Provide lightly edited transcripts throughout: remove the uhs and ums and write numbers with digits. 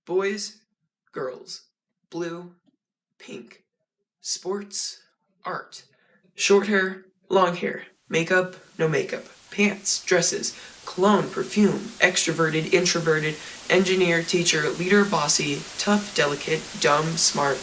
Boys, girls, blue, pink, sports, art, short hair, long hair, makeup, no makeup, pants, dresses, cologne, perfume, extroverted, introverted, engineer, teacher, leader, bossy, tough, delicate, dumb, smart.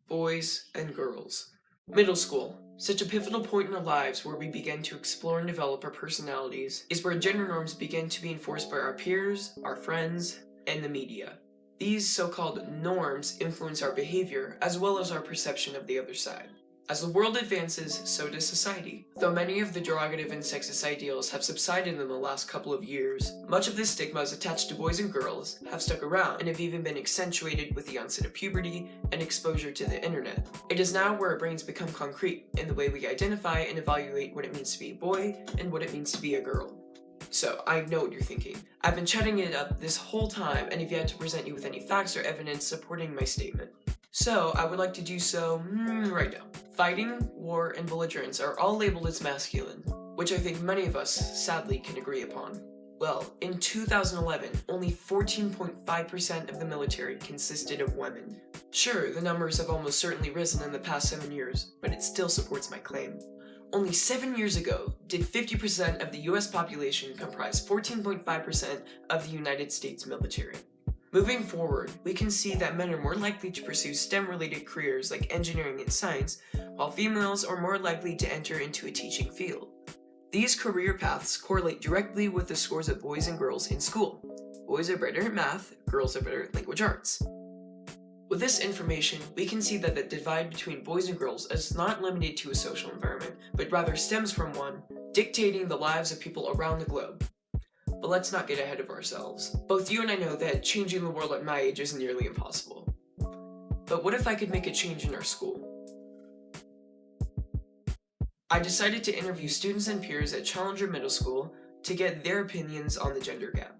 Boys and girls. Middle school, such a pivotal point in our lives where we begin to explore and develop our personalities, is where gender norms begin to be enforced by our peers, our friends, and the media. These so-called norms influence our behavior as well as our perception of the other side. As the world advances, so does society. Though many of the derogative and sexist ideals have subsided in the last couple of years, much of the stigmas attached to boys and girls have stuck around and have even been accentuated with the onset of puberty and exposure to the internet. It is now where our brains become concrete in the way we identify and evaluate what it means to be a boy and what it means to be a girl. So, I know what you're thinking. I've been chatting it up this whole time and have yet to present you with any facts or evidence supporting my statement. So, I would like to do so right now. Fighting, war, and belligerence are all labeled as masculine, which I think many of us, sadly, can agree upon. Well, in 2011, only 14.5% of the military consisted of women. Sure, the numbers have almost certainly risen in the past 7 years, but it still supports my claim. Only 7 years ago, did 50% of the US population comprise 14.5% of the United States military. Moving forward, we can see that men are more likely to pursue STEM-related careers like engineering and science, while females are more likely to enter into a teaching field. These career paths correlate directly with the scores of boys and girls in school. Boys are better at math, girls are better at language arts. With this information, we can see that the divide between boys and girls is not limited to a social environment, but rather stems from one, dictating the lives of people around the globe. But let's not get ahead of ourselves. Both you and I know that changing the world at my age is nearly impossible. But what if I could make a change in our school? I decided to interview students and peers at Challenger Middle School to get their opinions on the gender gap.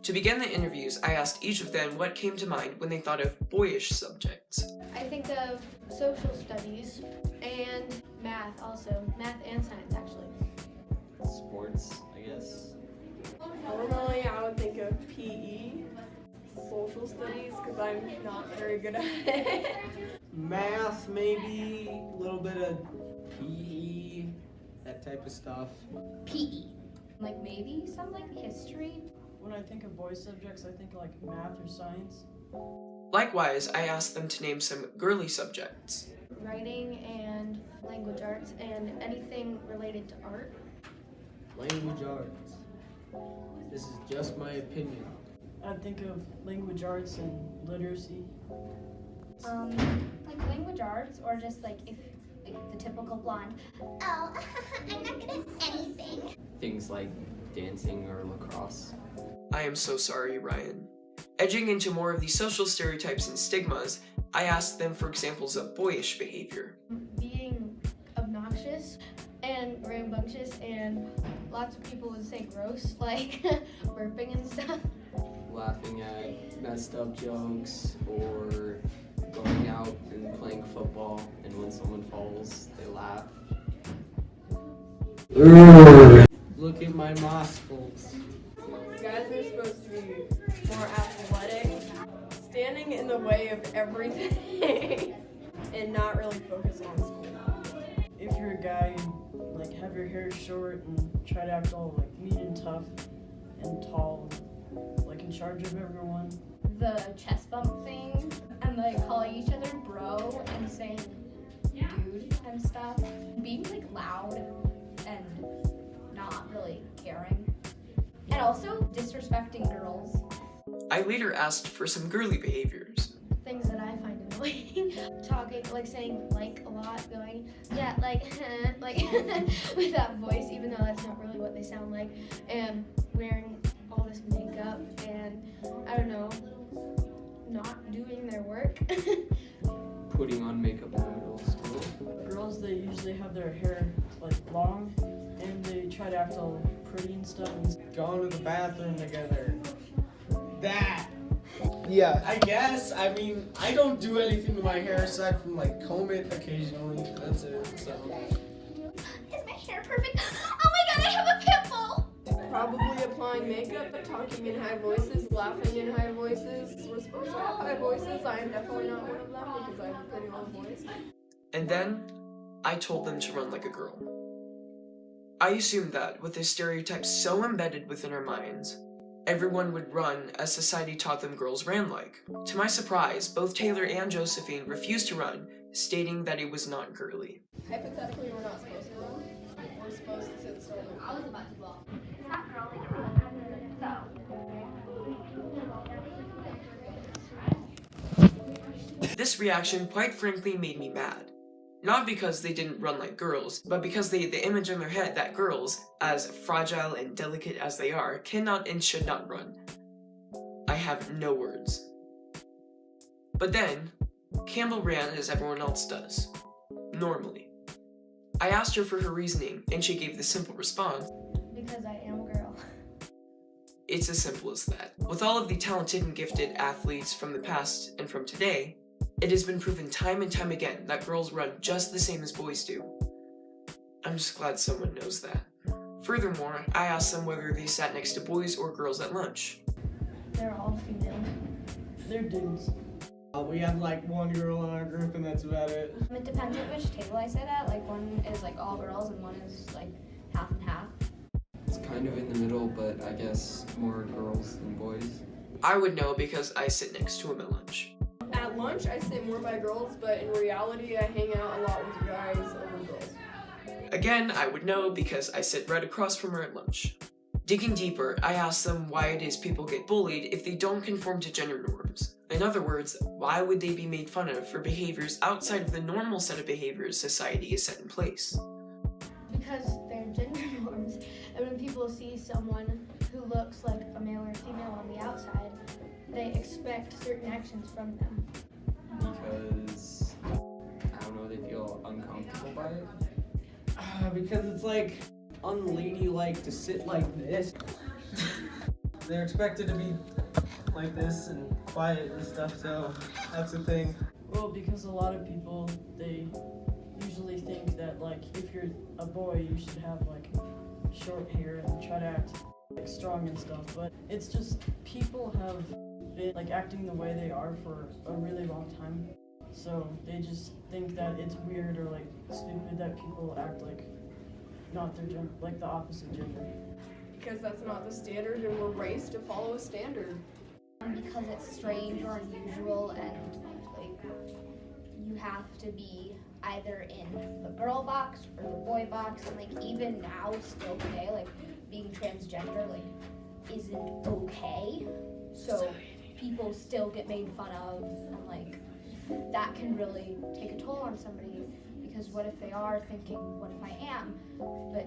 To begin the interviews, I asked each of them what came to mind when they thought of boyish subjects. I think of social studies and math also. Math and science, actually. Sports, I guess. Normally, I would think of PE, social studies, because I'm not very good at it. Math, maybe, a little bit of PE, that type of stuff. PE. Like maybe some like history. When I think of boys subjects, I think like math or science. Likewise, I asked them to name some girly subjects. Writing and language arts and anything related to art. Language arts. This is just my opinion. I'd think of language arts and literacy. Like language arts, or just like if like the typical blonde. Oh, I'm not good at anything. Things like dancing or lacrosse. I am so sorry, Ryan. Edging into more of the social stereotypes and stigmas, I asked them for examples of boyish behavior. Being obnoxious and rambunctious, and lots of people would say gross, like burping and stuff. Laughing at messed up jokes or going out and playing football, and when someone falls, they laugh. Look at my muscles. Guys are supposed to be more athletic, standing in the way of everything, and not really focus on school. If you're a guy and like have your hair short and try to act all like mean and tough and tall, like in charge of everyone. The chest bump thing, and like calling each other bro and saying dude and stuff. Being like loud and not really caring. And also disrespecting girls. I later asked for some girly behaviors. Things that I find annoying. Talking, like saying like a lot, going, yeah, like, like with that voice, even though that's not really what they sound like. And wearing all this makeup and, I don't know, not doing their work. Putting on makeup in the middle of school. Girls, they usually have their hair like long and they try to act all pretty and stuff. Going to the bathroom together. That. Yeah, I guess. I mean, I don't do anything to my hair aside from like comb it occasionally. That's it. So. Is my hair perfect? Oh my god, I have a pimple! Probably applying makeup, talking in high voices, laughing in high voices. We're supposed to have high voices. I am definitely not one of them because I have a pretty low voice. And then, I told them to run like a girl. I assumed that, with the stereotypes so embedded within our minds, everyone would run as society taught them girls ran like. To my surprise, both Taylor and Josephine refused to run, stating that it was not girly. Hypothetically, we're not supposed to run. We're supposed to sit still. I was about to walk. It's not girly. This reaction quite frankly made me mad. Not because they didn't run like girls, but because they had the image in their head that girls, as fragile and delicate as they are, cannot and should not run. I have no words. But then, Campbell ran as everyone else does. Normally. I asked her for her reasoning, and she gave the simple response. Because I am a girl. It's as simple as that. With all of the talented and gifted athletes from the past and from today, it has been proven time and time again that girls run just the same as boys do. I'm just glad someone knows that. Furthermore, I asked them whether they sat next to boys or girls at lunch. They're all female. They're dudes. We have like one girl in our group and that's about it. It depends on which table I sit at. Like one is like all girls and one is like half and half. It's kind of in the middle, but I guess more girls than boys. I would know because I sit next to him at lunch. At lunch, I sit more by girls, but in reality, I hang out a lot with guys over girls. Again, I would know because I sit right across from her at lunch. Digging deeper, I asked them why it is people get bullied if they don't conform to gender norms. In other words, why would they be made fun of for behaviors outside of the normal set of behaviors society has set in place? Because they're gender norms, and when people see someone who looks like a male or female on the outside, they expect certain actions from them. Because, I don't know, they feel uncomfortable by it. Because it's like unladylike to sit like this. They're expected to be like this and quiet and stuff, so that's the thing. Well, because a lot of people, they usually think that like if you're a boy, you should have like short hair and try to act like strong and stuff. But it's just people have been like acting the way they are for a really long time. So they just think that it's weird or like stupid that people act like not their gender, like the opposite gender. Because that's not the standard, and we're raised to follow a standard. Because it's strange or unusual and like you have to be either in the girl box or the boy box, and like even now still today like being transgender like isn't okay, so people still get made fun of, and like that can really take a toll on somebody, because what if they are thinking, what if I am, but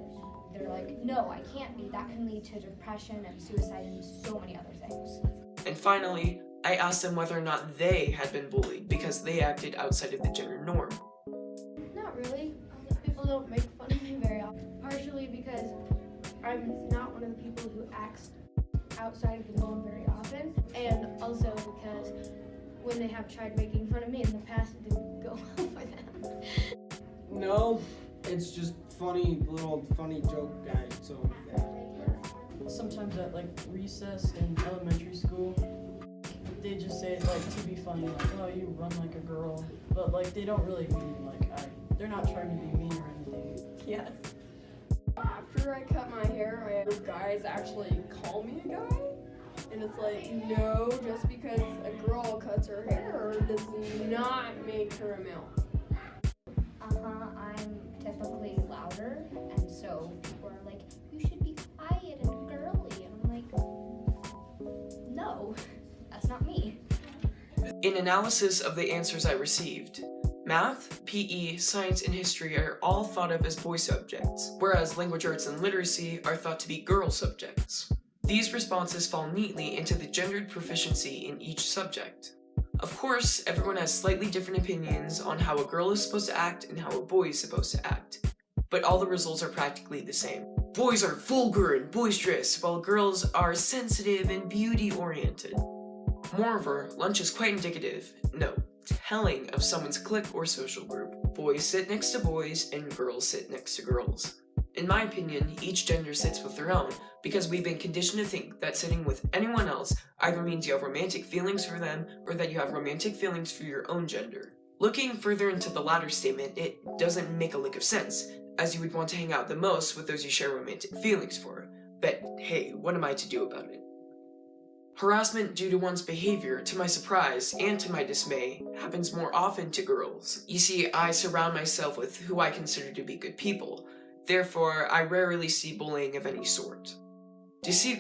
they're like, no, I can't be. That can lead to depression and suicide and so many other things. And finally, I asked them whether or not they had been bullied because they acted outside of the gender norm. Not really. People don't make fun of me very often. Partially because I'm not one of the people who acts outside of the norm very often, and also because when they have tried making fun of me in the past, it didn't go well for them. No, it's just funny joke guy, so yeah. Sometimes at like recess in elementary school, they just say it like to be funny, like, oh, you run like a girl, but like they don't really mean like they're not trying to be mean or anything. Yes. After I cut my hair, I had guys actually call me a guy. And it's like, no, just because a girl cuts her hair does not make her a male. I'm typically louder, and so people are like, you should be quiet and girly, and I'm like, no, that's not me. In analysis of the answers I received, math, PE, science, and history are all thought of as boy subjects, whereas language arts and literacy are thought to be girl subjects. These responses fall neatly into the gendered proficiency in each subject. Of course, everyone has slightly different opinions on how a girl is supposed to act and how a boy is supposed to act, but all the results are practically the same. Boys are vulgar and boisterous, while girls are sensitive and beauty-oriented. Moreover, lunch is quite indicative, no, telling of someone's clique or social group. Boys sit next to boys and girls sit next to girls. In my opinion, each gender sits with their own, because we've been conditioned to think that sitting with anyone else either means you have romantic feelings for them or that you have romantic feelings for your own gender. Looking further into the latter statement, it doesn't make a lick of sense, as you would want to hang out the most with those you share romantic feelings for. But hey, what am I to do about it? Harassment due to one's behavior, to my surprise and to my dismay, happens more often to girls. You see, I surround myself with who I consider to be good people. Therefore, I rarely see bullying of any sort. To see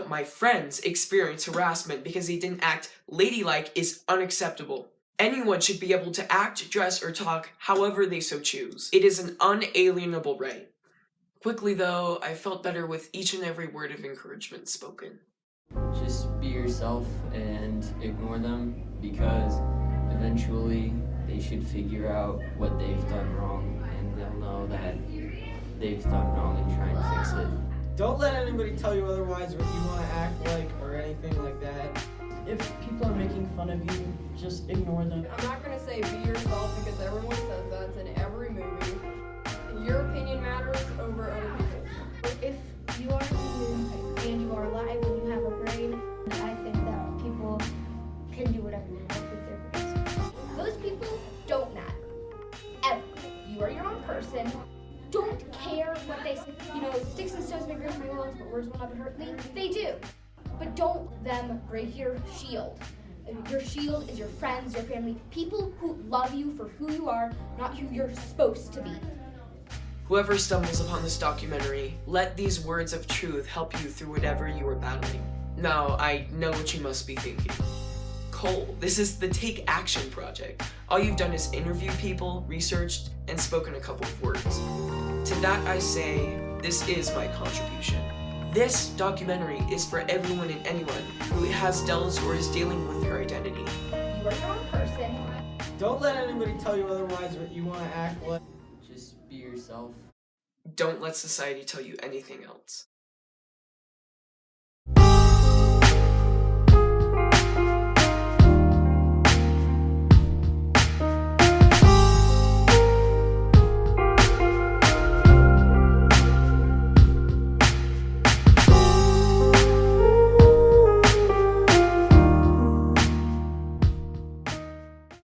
my friends experience harassment because they didn't act ladylike is unacceptable. Anyone should be able to act, dress, or talk however they so choose. It is an unalienable right. Quickly though, I felt better with each and every word of encouragement spoken. Just be yourself and ignore them, because eventually they should figure out what they've done wrong, and they'll know that they've done wrong and try and fix it. Don't let anybody tell you otherwise what you want to act like or anything like that. If people are making fun of you, just ignore them. I'm not gonna say be yourself because everyone says that. It's in every movie. Your opinion matters over other people's. If you are human and you are alive and you have a brain, I think that people can do whatever they want with their brains. Those people don't matter. Ever. You are your own person. Don't care what they say. Sticks and stones may break my bones, but words will never hurt me. They do. But don't let them break your shield. Your shield is your friends, your family, people who love you for who you are, not who you're supposed to be. Whoever stumbles upon this documentary, let these words of truth help you through whatever you are battling. Now, I know what you must be thinking. Cole, this is the Take Action Project. All you've done is interview people, researched, and spoken a couple of words. To that I say, this is my contribution. This documentary is for everyone and anyone who has dealt or is dealing with their identity. You are your own person. Don't let anybody tell you otherwise what you want to act like. Just be yourself. Don't let society tell you anything else.